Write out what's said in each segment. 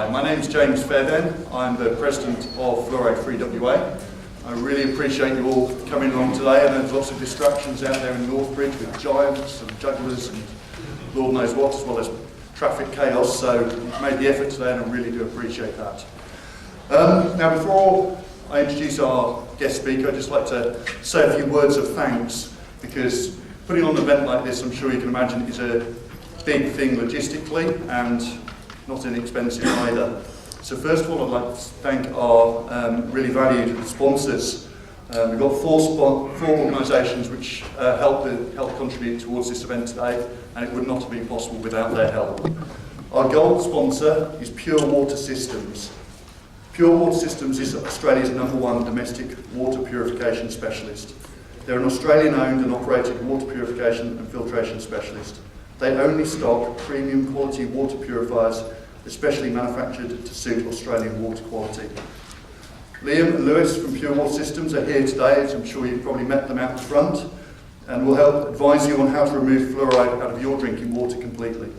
Hi, my name is James Fairbairn. I'm the president of Fluoride Free WA. I really appreciate you all coming along today. I know there's lots of distractions out there in Northbridge with giants and jugglers and Lord knows what, as well as traffic chaos, so you've made the effort today and I really do appreciate that. Now before I introduce our guest speaker, I'd just like to say a few words of thanks, because putting on an event like this, I'm sure you can imagine, is a big thing logistically and not inexpensive either. So first of all, I'd like to thank our really valued sponsors. We've got four organisations which help contribute towards this event today, and it would not have been possible without their help. Our gold sponsor is Pure Water Systems. Pure Water Systems is Australia's #1 domestic water purification specialist. They're an Australian-owned and operated water purification and filtration specialist. They only stock premium quality water purifiers, especially manufactured to suit Australian water quality. Liam and Lewis from Pure Water Systems are here today, as I'm sure you've probably met them out the front, and will help advise you on how to remove fluoride out of your drinking water completely.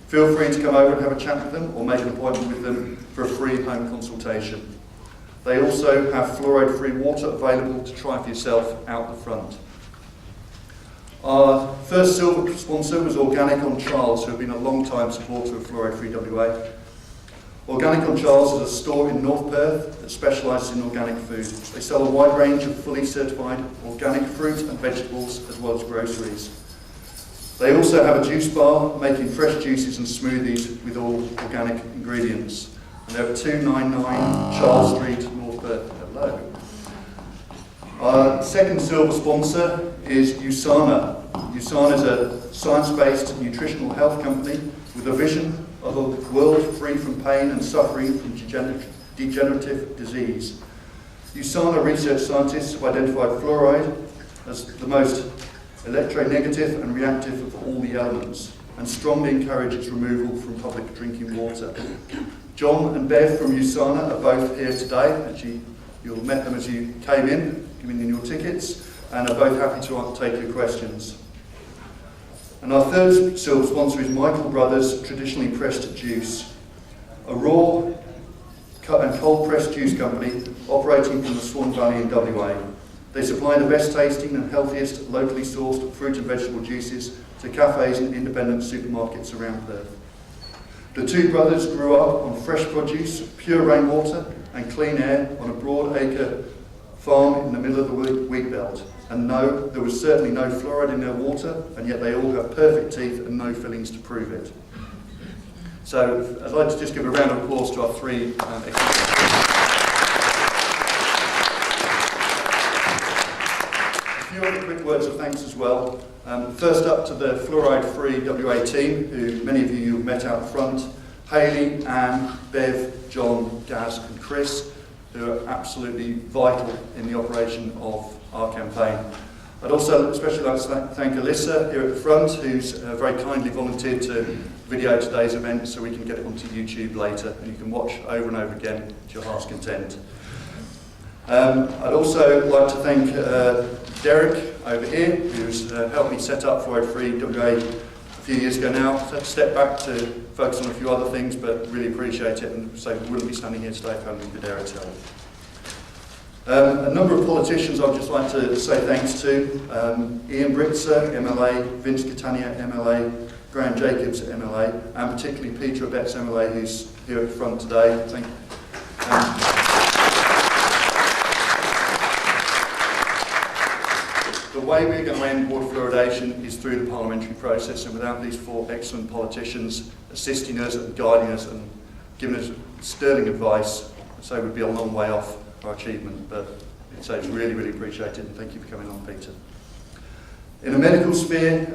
Feel free to come over and have a chat with them or make an appointment with them for a free home consultation. They also have fluoride-free water available to try for yourself out the front. Our first silver sponsor was Organic on Charles, who have been a long-time supporter of Fluoride Free WA. Organic on Charles is a store in North Perth that specialises in organic food. They sell a wide range of fully certified organic fruit and vegetables, as well as groceries. They also have a juice bar, making fresh juices and smoothies with all organic ingredients. And they're at 299 Charles Street, North Perth. Hello. Our second silver sponsor is USANA. USANA is a science-based nutritional health company with a vision of a world free from pain and suffering from degenerative disease. USANA research scientists have identified fluoride as the most electronegative and reactive of all the elements, and strongly encourage its removal from public drinking water. John and Bev from USANA are both here today. Actually, you'll have met them as you came in, giving in your tickets, and are both happy to take your questions. And our third silver sponsor is Michael Brothers Traditionally Pressed Juice, a raw and cold pressed juice company operating from the Swan Valley in WA. They supply the best tasting and healthiest locally sourced fruit and vegetable juices to cafes and independent supermarkets around Perth. The two brothers grew up on fresh produce, pure rainwater and clean air on a broad acre farm in the middle of the wheat belt. And no, there was certainly no fluoride in their water, and yet they all have perfect teeth and no fillings to prove it. So I'd like to just give a round of applause to our three A few other quick words of thanks as well. First up to the Fluoride Free WA team, who many of you have met out front. Hayley, Anne, Bev, John, Gaz and Chris, who are absolutely vital in the operation of our campaign. I'd also especially like to thank Alyssia here at the front, who's very kindly volunteered to video today's event so we can get it onto YouTube later and you can watch over and over again to your heart's content. I'd also like to thank Derek over here, who's helped me set up Fluoride Free WA a few years ago now. So I had to step back to focus on a few other things, but really appreciate it, and so we wouldn't be standing here today if it hadn't been for Derek's help. A number of politicians I'd just like to say thanks to. Ian Britzer, MLA, Vince Catania, MLA, Graham Jacobs, MLA, and particularly Peter Abetz, MLA, who's here at the front today. Thank you. The way we're going to end water fluoridation is through the parliamentary process, and without these four excellent politicians assisting us and guiding us and giving us sterling advice, I'd say we'd be a long way off our achievement, but it's really, really appreciated, and thank you for coming on, Peter. In the medical sphere,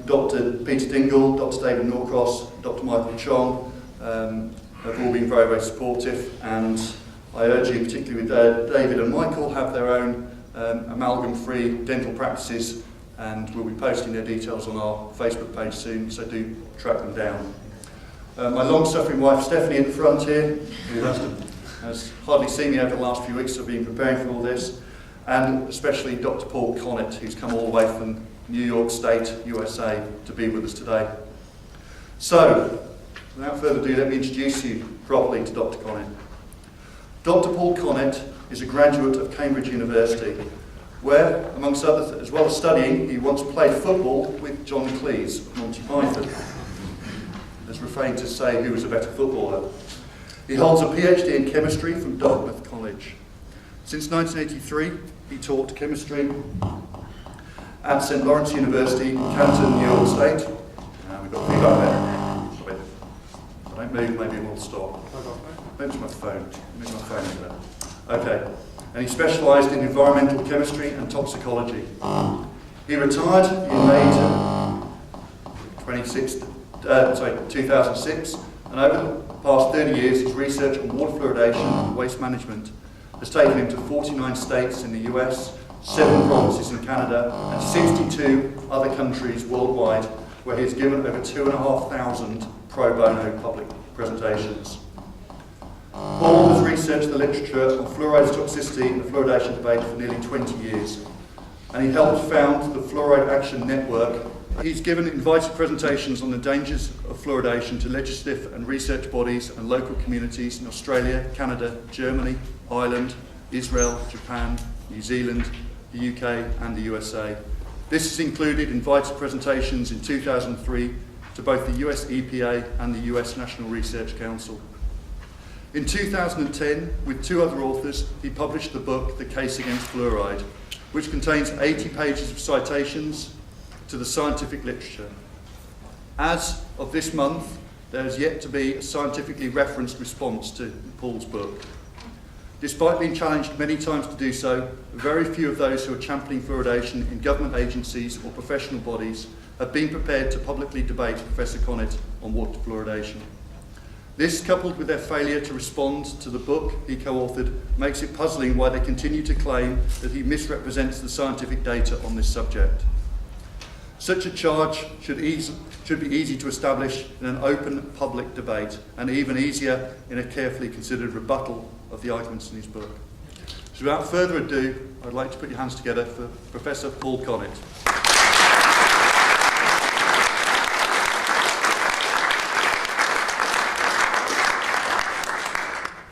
Dr. Peter Dingle, Dr. David Norcross, Dr. Michael Chong have all been very, very supportive, and I urge you, particularly with David and Michael, have their own amalgam-free dental practices, and we'll be posting their details on our Facebook page soon, so do track them down. My long-suffering wife Stephanie at the front here, who has hardly seen me over the last few weeks, so I've been preparing for all this, and especially Dr. Paul Connett, who's come all the way from New York State, USA, to be with us today. So, Without further ado, let me introduce you properly to Dr. Connett. Dr. Paul Connett is a graduate of Cambridge University, where, amongst others, as well as studying, he once played football with John Cleese of Monty Python. As refrained to say who was a better footballer. He holds a PhD in chemistry from Dartmouth College. Since 1983, he taught chemistry at St. Lawrence University, Canton, New York State. We've got feedback there. Sorry. If I don't move, maybe it will stop. Maybe it's my phone. Maybe my phone is there. Okay. And he specialised in environmental chemistry and toxicology. He retired in May 2006, and over the past 30 years, his research on water fluoridation and waste management has taken him to 49 states in the US, 7 provinces in Canada, and 62 other countries worldwide, where he has given over 2,500 pro bono public presentations. Paul has researched the literature on fluoride's toxicity and the fluoridation debate for nearly 20 years, and he helped found the Fluoride Action Network. He's given invited presentations on the dangers of fluoridation to legislative and research bodies and local communities in Australia, Canada, Germany, Ireland, Israel, Japan, New Zealand, the UK and the USA. This has included invited presentations in 2003 to both the US EPA and the US National Research Council. In 2010, with 2 other authors, he published the book The Case Against Fluoride, which contains 80 pages of citations to the scientific literature. As of this month, there has yet to be a scientifically referenced response to Paul's book. Despite being challenged many times to do so, very few of those who are championing fluoridation in government agencies or professional bodies have been prepared to publicly debate Professor Connett on water fluoridation. This, coupled with their failure to respond to the book he co-authored, makes it puzzling why they continue to claim that he misrepresents the scientific data on this subject. Such a charge should be easy to establish in an open public debate, and even easier in a carefully considered rebuttal of the arguments in his book. So without further ado, I'd like to put your hands together for Professor Paul Connett.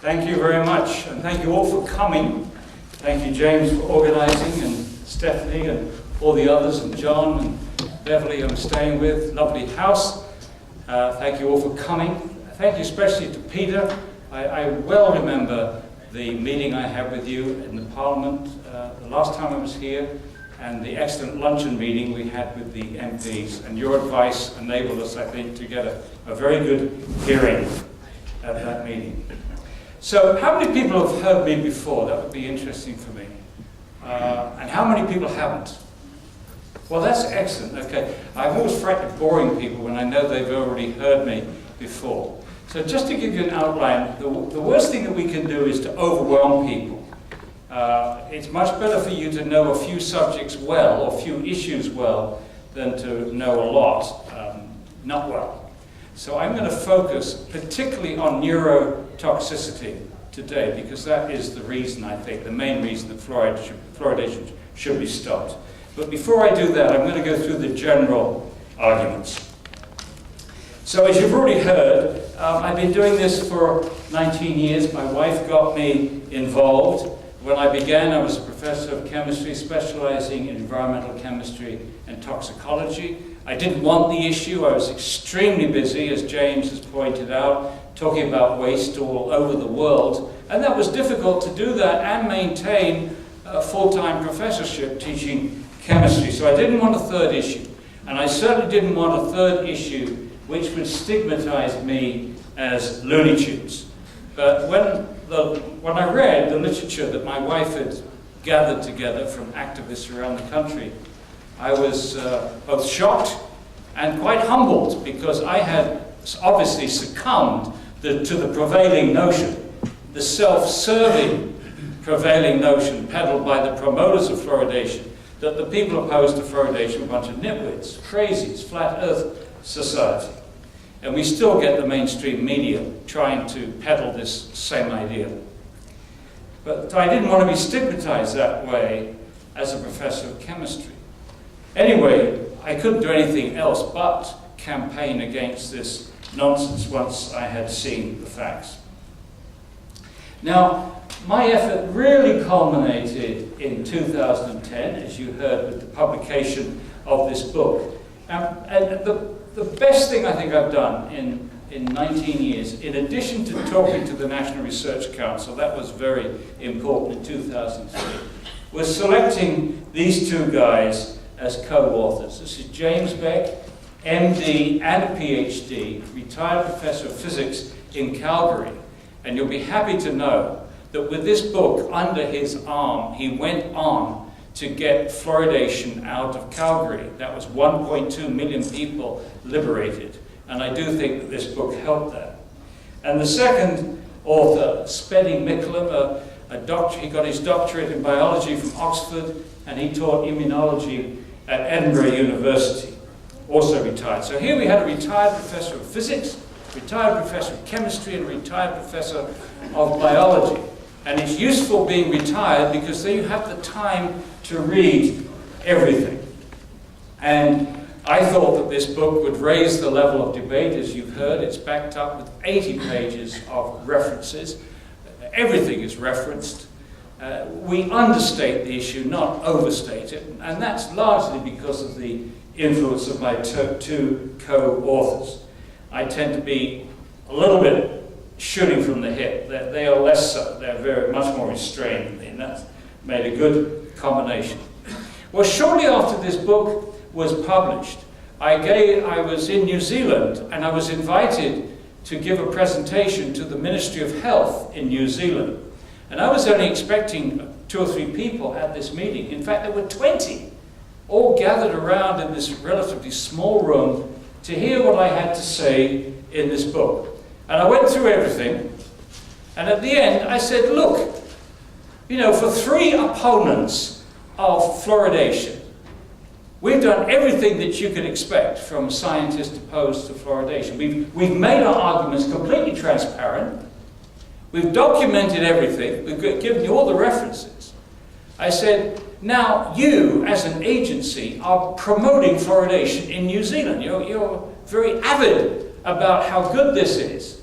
Thank you very much, and thank you all for coming. Thank you, James, for organising, and Stephanie, and all the others, and John, and Beverly, I'm staying with. Lovely house. Thank you all for coming. Thank you especially to Peter. I well remember the meeting I had with you in the Parliament the last time I was here, and the excellent luncheon meeting we had with the MPs, and your advice enabled us, I think, to get a very good hearing at that meeting. So, how many people have heard me before? That would be interesting for me. And how many people haven't? Well, that's excellent. Okay, I'm always frightened of boring people when I know they've already heard me before. So just to give you an outline, the worst thing that we can do is to overwhelm people. It's much better for you to know a few subjects well, or a few issues well, than to know a lot not well. So I'm going to focus particularly on neurotoxicity today, because that is the reason, I think, the main reason that fluoridation should be stopped. But before I do that, I'm going to go through the general arguments. So as you've already heard, I've been doing this for 19 years. My wife got me involved. When I began, I was a professor of chemistry, specializing in environmental chemistry and toxicology. I didn't want the issue. I was extremely busy, as James has pointed out, talking about waste all over the world. And that was difficult to do that and maintain a full-time professorship teaching chemistry. So I didn't want a third issue. And I certainly didn't want a third issue which would stigmatize me as Looney Tunes. But when I read the literature that my wife had gathered together from activists around the country, I was both shocked and quite humbled, because I had obviously succumbed to the prevailing notion, the self-serving prevailing notion peddled by the promoters of fluoridation, that the people opposed to fluoridation were a bunch of nitwits, crazies, flat earth society. And we still get the mainstream media trying to peddle this same idea. But I didn't want to be stigmatized that way as a professor of chemistry. Anyway, I couldn't do anything else but campaign against this nonsense once I had seen the facts. Now, my effort really culminated in 2010, as you heard, with the publication of this book. And the best thing I think I've done in 19 years, in addition to talking to the National Research Council, that was very important in 2003, was selecting these two guys as co-authors. This is James Beck, MD and a PhD, retired professor of physics in Calgary. And you'll be happy to know that with this book under his arm, he went on to get fluoridation out of Calgary. That was 1.2 million people liberated. And I do think that this book helped that. And the second author, Spedding Micklem, a doctor, he got his doctorate in biology from Oxford, and he taught immunology at Edinburgh University, also retired. So here we had a retired professor of physics, retired professor of chemistry, and retired professor of biology. And it's useful being retired because then you have the time to read everything. And I thought that this book would raise the level of debate, as you've heard. It's backed up with 80 pages of references. Everything is referenced. We understate the issue, not overstate it, and that's largely because of the influence of my two co-authors. I tend to be a little bit shooting from the hip. They are less so. They're very much more restrained, and that's made a good combination. Well, shortly after this book was published, I was in New Zealand, and I was invited to give a presentation to the Ministry of Health in New Zealand. And I was only expecting 2 or 3 people at this meeting. In fact, there were 20, all gathered around in this relatively small room to hear what I had to say in this book. And I went through everything, and at the end I said, look, you know, for 3 opponents of fluoridation, we've done everything that you could expect from scientists opposed to fluoridation. We've made our arguments completely transparent. We've documented everything. We've given you all the references. I said, now you, as an agency, are promoting fluoridation in New Zealand. You're very avid about how good this is.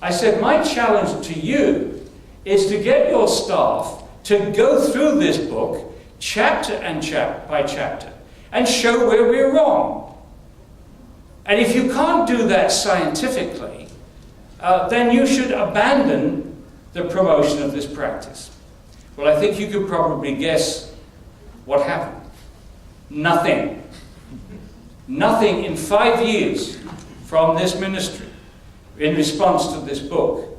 I said, my challenge to you is to get your staff to go through this book, chapter by chapter, and show where we're wrong. And if you can't do that scientifically, then you should abandon the promotion of this practice. Well, I think you could probably guess what happened. Nothing. Nothing in 5 years from this ministry in response to this book.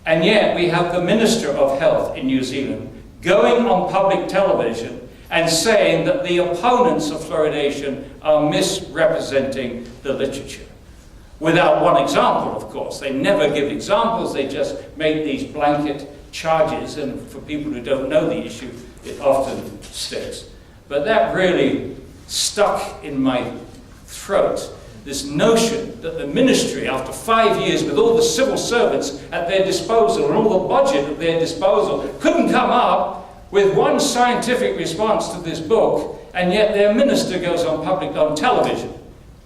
And yet we have the Minister of Health in New Zealand going on public television and saying that the opponents of fluoridation are misrepresenting the literature. Without one example, of course. They never give examples, they just make these blanket charges, and for people who don't know the issue, it often sticks. But that really stuck in my throat, this notion that the ministry, after 5 years with all the civil servants at their disposal and all the budget at their disposal, couldn't come up with one scientific response to this book, and yet their minister goes on television,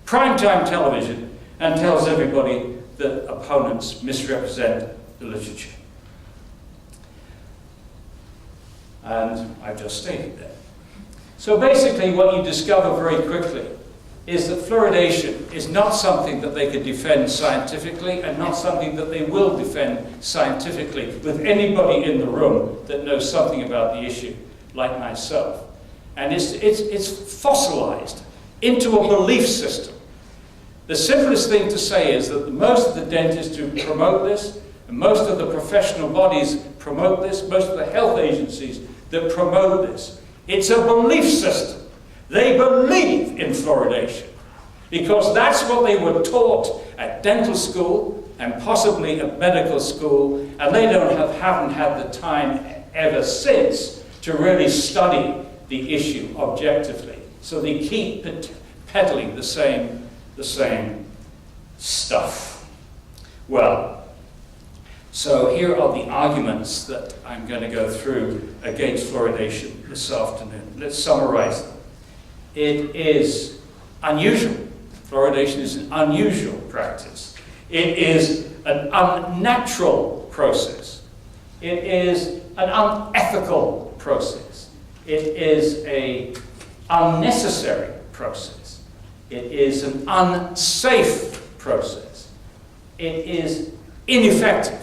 primetime television, and tells everybody that opponents misrepresent the literature. And I've just stated that. So basically what you discover very quickly is that fluoridation is not something that they could defend scientifically, and not something that they will defend scientifically with anybody in the room that knows something about the issue, like myself. And it's fossilized into a belief system. The simplest thing to say is that most of the dentists who promote this, and most of the professional bodies promote this, most of the health agencies that promote this, it's a belief system. They believe in fluoridation because that's what they were taught at dental school and possibly at medical school, and they haven't had the time ever since to really study the issue objectively. So they keep peddling the same stuff. Well, so here are the arguments that I'm going to go through against fluoridation this afternoon. Let's summarize them. It is unusual. Fluoridation is an unusual practice. It is an unnatural process. It is an unethical process. It is an unnecessary process. It is an unsafe process. It is ineffective.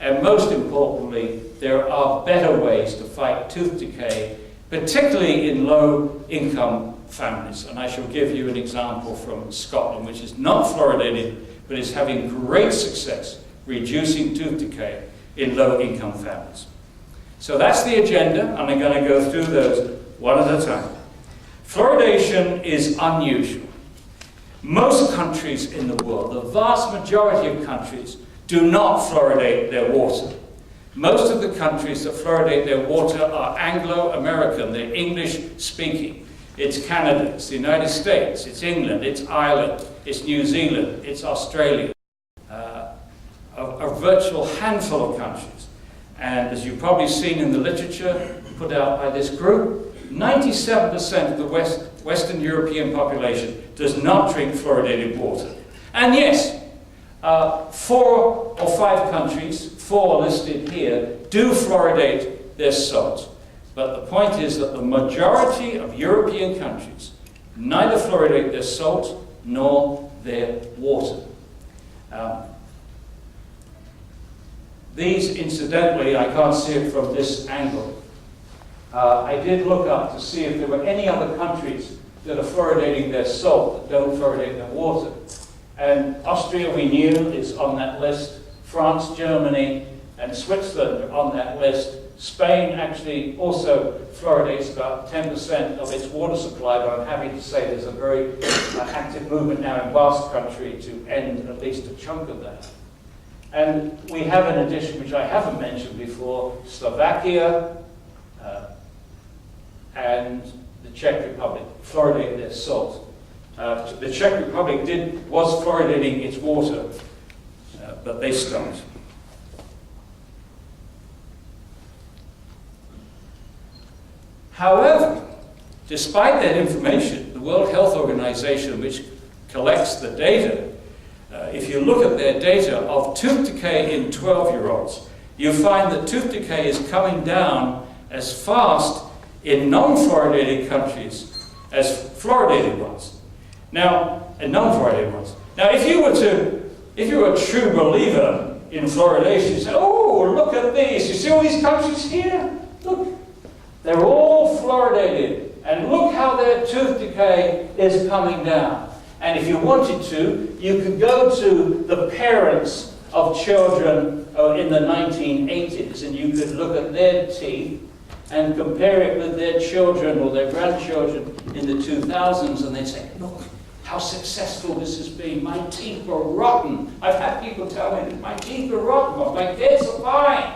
And most importantly, there are better ways to fight tooth decay, particularly in low-income families. And I shall give you an example from Scotland, which is not fluoridated, but is having great success reducing tooth decay in low-income families. So that's the agenda, and I'm going to go through those one at a time. Fluoridation is unusual. Most countries in the world, the vast majority of countries, do not fluoridate their water. Most of the countries that fluoridate their water are Anglo-American, they're English-speaking. It's Canada, it's the United States, it's England, it's Ireland, it's New Zealand, it's Australia. A virtual handful of countries. And as you've probably seen in the literature put out by this group, 97% of the Western European population does not drink fluoridated water. And yes, 4 or 5 countries, 4 listed here, do fluoridate their salt. But the point is that the majority of European countries neither fluoridate their salt nor their water. These, incidentally, I can't see it from this angle. I did look up to see if there were any other countries that are fluoridating their salt that don't fluoridate their water. And Austria, we knew, is on that list. France, Germany, and Switzerland are on that list. Spain actually also fluoridates about 10% of its water supply, but I'm happy to say there's a very active movement now in Basque Country to end at least a chunk of that. And we have an addition which I haven't mentioned before, Slovakia and the Czech Republic fluoridate their salt. The Czech Republic was fluoridating its water, but they stopped. However, despite that information, the World Health Organization, which collects the data, if you look at their data of tooth decay in 12-year-olds, you find that tooth decay is coming down as fast in non-fluoridated countries as fluoridated ones. Now, non-fluoridated ones. Now, if you were a true believer in fluoridation, you say, oh, look at these. You see all these countries here? Look, they're all fluoridated. And look how their tooth decay is coming down. And if you wanted to, you could go to the parents of children in the 1980s, and you could look at their teeth and compare it with their children or their grandchildren in the 2000s, and they'd say, look how successful this has been. My teeth are rotten. I've had people tell me, my teeth are rotten, but my kids are fine.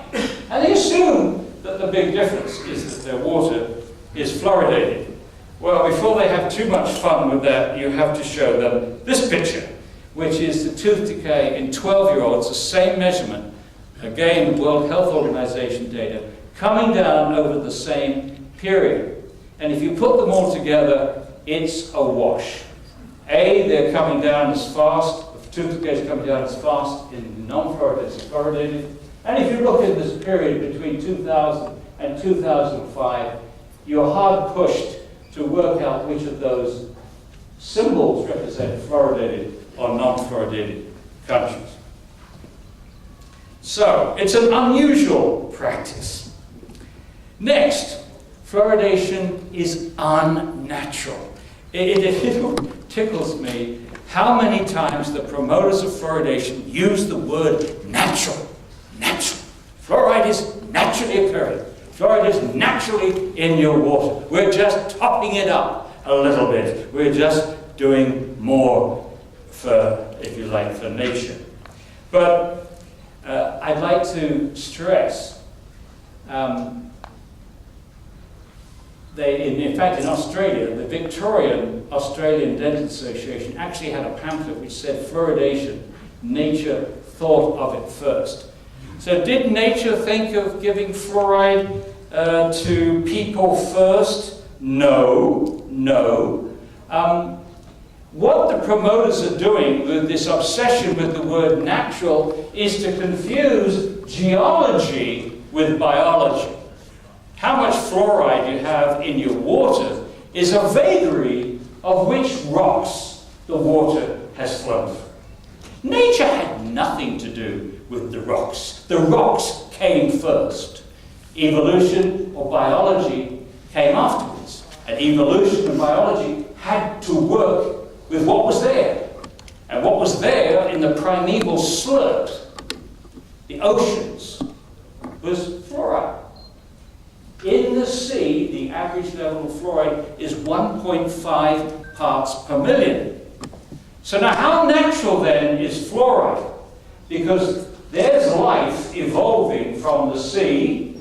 And they assume that the big difference is that their water is fluoridated. Well, before they have too much fun with that, you have to show them this picture, which is the tooth decay in 12-year-olds, the same measurement, again, World Health Organization data, coming down over the same period. And if you put them all together, it's a wash. They're coming down as fast, the tooth decay is coming down as fast in non-fluoridated as fluoridated. And if you look at this period between 2000 and 2005, you're hard pushed to work out which of those symbols represent fluoridated or non-fluoridated countries. So, it's an unusual practice. Next, fluoridation is unnatural. It tickles me how many times the promoters of fluoridation use the word natural. Natural. Fluoride is naturally occurring. Fluoride is naturally in your water. We're just topping it up a little bit. We're just doing more for, if you like, for nature. But I'd like to stress, in fact, in Australia, the Victorian Australian Dental Association actually had a pamphlet which said fluoridation, nature thought of it first. So did nature think of giving fluoride to people first? No. what the promoters are doing with this obsession with the word natural is to confuse geology with biology. How much fluoride you have in your water is a vagary of which rocks the water has flown from. Nature had nothing to do with the rocks. The rocks came first. Evolution or biology came afterwards. And evolution and biology had to work with what was there. And what was there in the primeval slurp, the oceans, was fluoride. In the sea, the average level of fluoride is 1.5 parts per million. So now how natural then is fluoride? Because there's life evolving from the sea.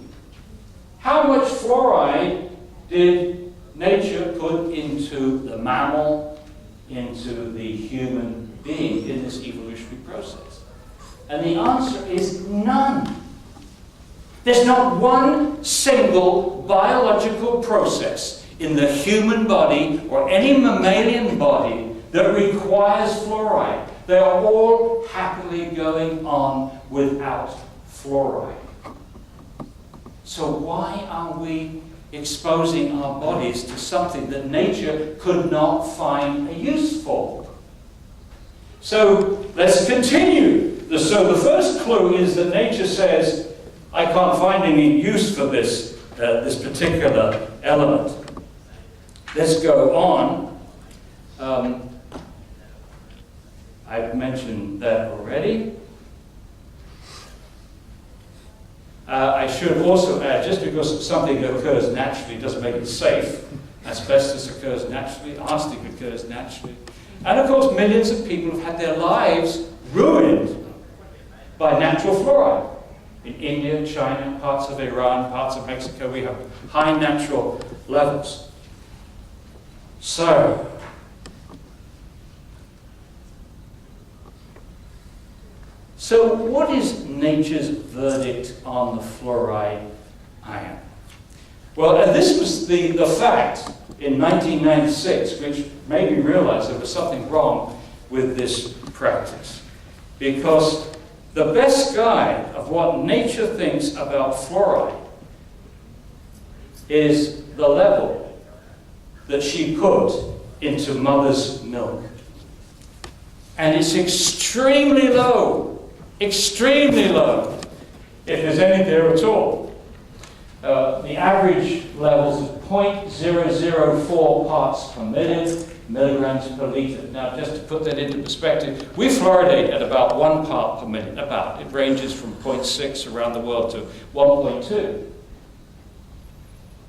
How much fluoride did nature put into the mammal, into the human being in this evolutionary process? And the answer is none. There's not one single biological process in the human body or any mammalian body that requires fluoride. They are all happily going on without fluoride. So why are we exposing our bodies to something that nature could not find a use for? So let's continue. So the first clue is that nature says, I can't find any use for this particular element. Let's go on. I've mentioned that already. I should also add, just because something occurs naturally doesn't make it safe. Asbestos occurs naturally, arsenic occurs naturally. And of course, millions of people have had their lives ruined by natural fluoride. In India, China, parts of Iran, parts of Mexico, we have high natural levels. So, what is nature's verdict on the fluoride ion? Well, and this was the fact in 1996, which made me realize there was something wrong with this practice. Because the best guide of what nature thinks about fluoride is the level that she put into mother's milk. And it's extremely low. Extremely low, if there's any there at all. The average levels is 0.004 parts per million, milligrams per litre. Now, just to put that into perspective, we fluoridate at about 1 part per million, about. It ranges from 0.6 around the world to 1.2.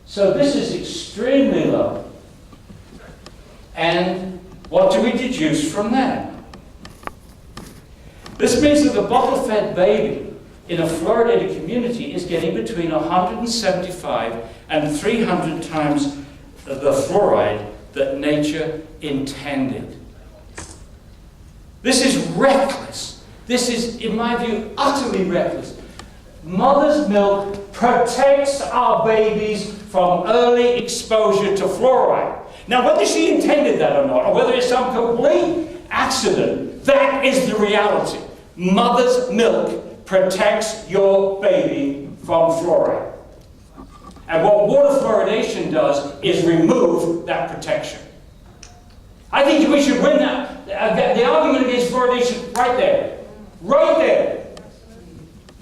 So this is extremely low. And what do we deduce from that? This means that the bottle-fed baby in a fluoridated community is getting between 175 and 300 times the fluoride that nature intended. This is reckless. This is, in my view, utterly reckless. Mother's milk protects our babies from early exposure to fluoride. Now, whether she intended that or not, or whether it's some complete accident, that is the reality. Mother's milk protects your baby from fluoride. And what water fluoridation does is remove that protection. I think we should win that. The argument against fluoridation right there. Right there.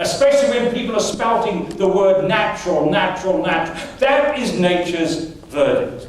Especially when people are spouting the word natural, natural, natural. That is nature's verdict.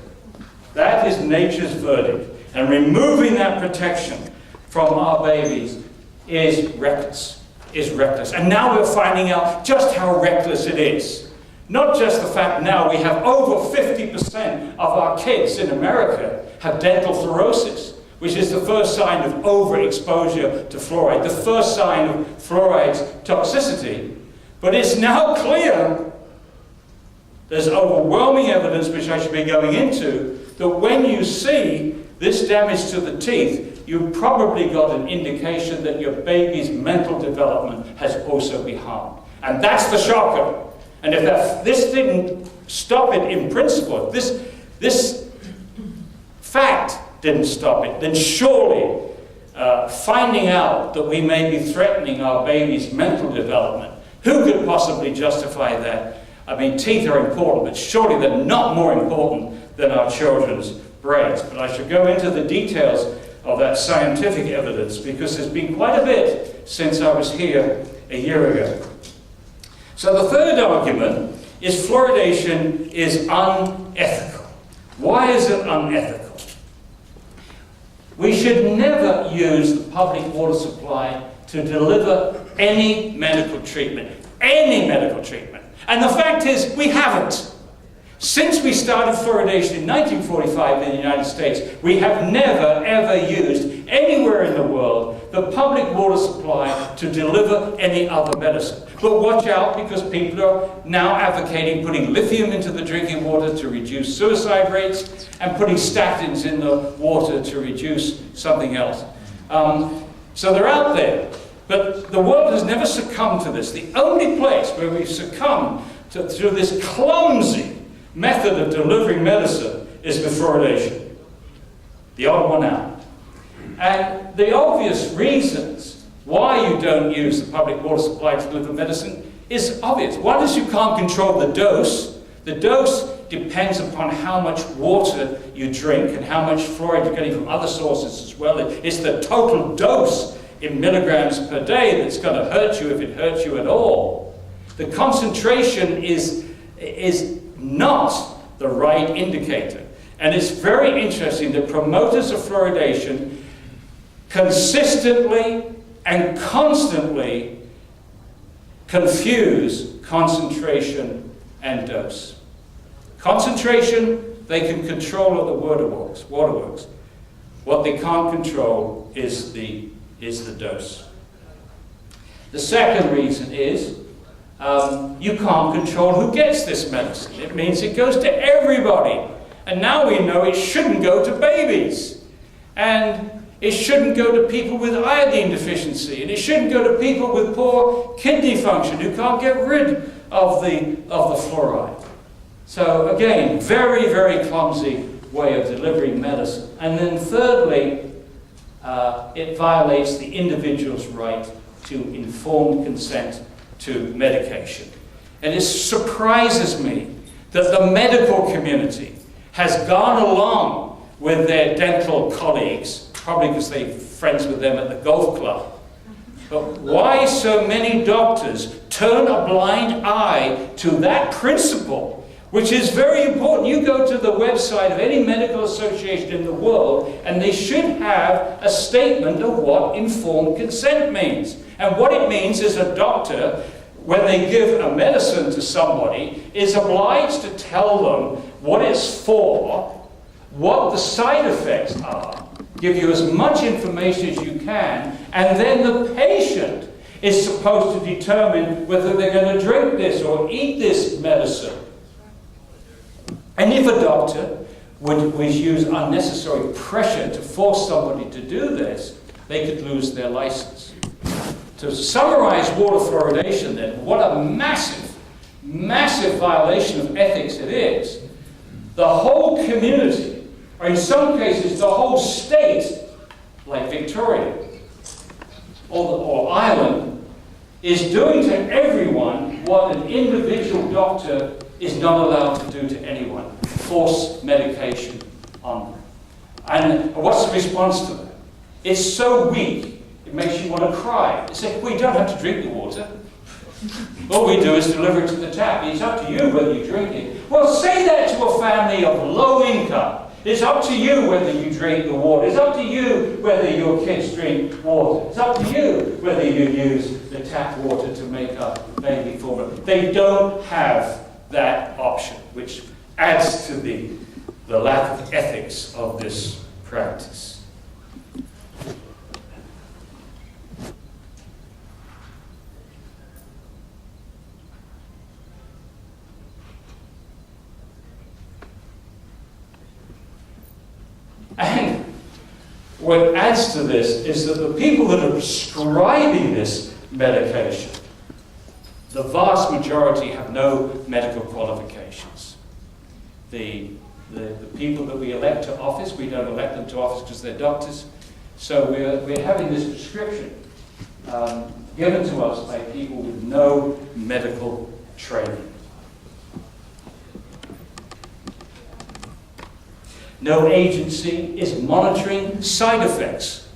That is nature's verdict. And removing that protection from our babies is reckless. And now we're finding out just how reckless it is. Not just the fact now we have over 50% of our kids in America have dental fluorosis, which is the first sign of overexposure to fluoride, the first sign of fluoride's toxicity. But it's now clear, there's overwhelming evidence, which I should be going into, that when you see this damage to the teeth, you've probably got an indication that your baby's mental development has also been harmed. And that's the shocker. And if this didn't stop it in principle, this fact didn't stop it, then surely finding out that we may be threatening our baby's mental development, who could possibly justify that? I mean, teeth are important, but surely they're not more important than our children's brains. But I shall go into the details of that scientific evidence, because there's been quite a bit since I was here a year ago. So the third argument is fluoridation is unethical. Why is it unethical? We should never use the public water supply to deliver any medical treatment. Any medical treatment. And the fact is, we haven't. Since we started fluoridation in 1945 in the United States, we have never, ever used anywhere in the world the public water supply to deliver any other medicine. But watch out, because people are now advocating putting lithium into the drinking water to reduce suicide rates, and putting statins in the water to reduce something else. So they're out there. But the world has never succumbed to this. The only place where we've succumbed to this clumsy method of delivering medicine is with fluoridation. The odd one out. And the obvious reasons why you don't use the public water supply to deliver medicine is obvious. One is you can't control the dose. The dose depends upon how much water you drink and how much fluoride you're getting from other sources as well. It's the total dose in milligrams per day that's going to hurt you, if it hurts you at all. The concentration is not the right indicator. And it's very interesting that promoters of fluoridation consistently and constantly confuse concentration and dose. Concentration, they can control at the waterworks. What they can't control is the dose. The second reason is you can't control who gets this medicine. It means it goes to everybody. And now we know it shouldn't go to babies. And it shouldn't go to people with iodine deficiency. And it shouldn't go to people with poor kidney function who can't get rid of the fluoride. So again, very, very clumsy way of delivering medicine. And then thirdly, it violates the individual's right to informed consent to medication. And it surprises me that the medical community has gone along with their dental colleagues, probably because they're friends with them at the golf club. But why so many doctors turn a blind eye to that principle, which is very important. You go to the website of any medical association in the world, and they should have a statement of what informed consent means. And what it means is a doctor, when they give a medicine to somebody, is obliged to tell them what it's for, what the side effects are, give you as much information as you can, and then the patient is supposed to determine whether they're going to drink this or eat this medicine. And if a doctor would use unnecessary pressure to force somebody to do this, they could lose their license. To summarize water fluoridation then, what a massive, massive violation of ethics it is. The whole community, or in some cases the whole state, like Victoria or Ireland, is doing to everyone what an individual doctor is not allowed to do to anyone. Force medication on them. And what's the response to that? It's so weak, it makes you want to cry. They say, we don't have to drink the water. All we do is deliver it to the tap. It's up to you whether you drink it. Well, say that to a family of low income. It's up to you whether you drink the water. It's up to you whether your kids drink water. It's up to you whether you use the tap water to make up baby formula. They don't have that option, which adds to the lack of ethics of this practice. And what adds to this is that the people that are prescribing this medication, the vast majority have no medical qualifications. The the people that we elect to office. We don't elect them to office because they're doctors. So we're having this prescription given to us by people with no medical training. No agency is monitoring side effects.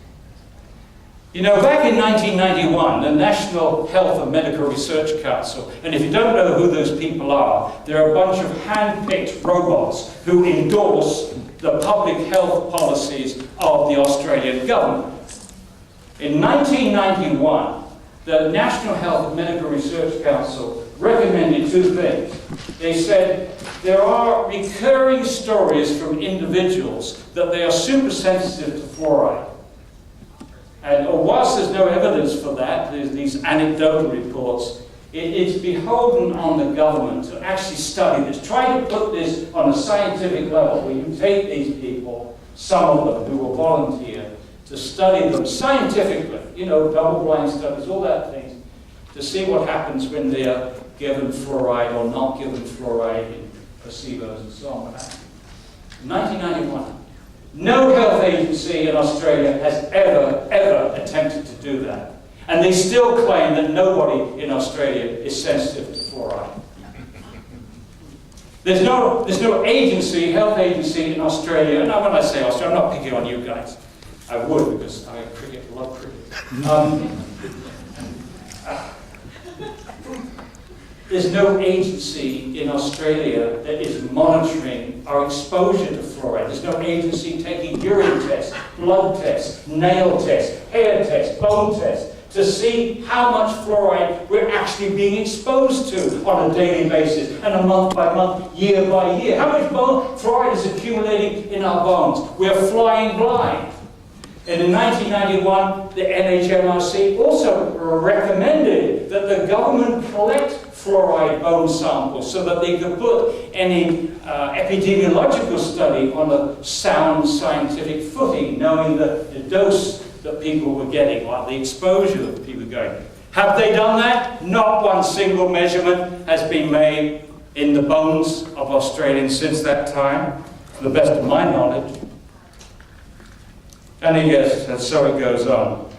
You know, back in 1991, the National Health and Medical Research Council, and if you don't know who those people are, they're a bunch of hand-picked robots who endorse the public health policies of the Australian government. In 1991, the National Health and Medical Research Council recommended two things. They said there are recurring stories from individuals that they are super sensitive to fluoride. And whilst there's no evidence for that, there's these anecdotal reports, it's beholden on the government to actually study this. Try to put this on a scientific level where you take these people, some of them who will volunteer, to study them scientifically, you know, double-blind studies, all that things, to see what happens when they are given fluoride or not given fluoride in placebos and so on. 1991. No health agency in Australia has ever attempted to do that. And they still claim that nobody in Australia is sensitive to fluoride. There's no agency, health agency in Australia, and when I say Australia, I'm not picking on you guys. I would, because I love cricket. There's no agency in Australia that is monitoring our exposure to fluoride. There's no agency taking urine tests, blood tests, nail tests, hair tests, bone tests, to see how much fluoride we're actually being exposed to on a daily basis, and a month by month, year by year. How much fluoride is accumulating in our bones? We're flying blind. And in 1991, the NHMRC also recommended that the government collect fluoride bone samples so that they could put any epidemiological study on a sound scientific footing, knowing the dose that people were getting, or the exposure that people were getting. Have they done that? Not one single measurement has been made in the bones of Australians since that time, to the best of my knowledge. And I guess, and so it goes on.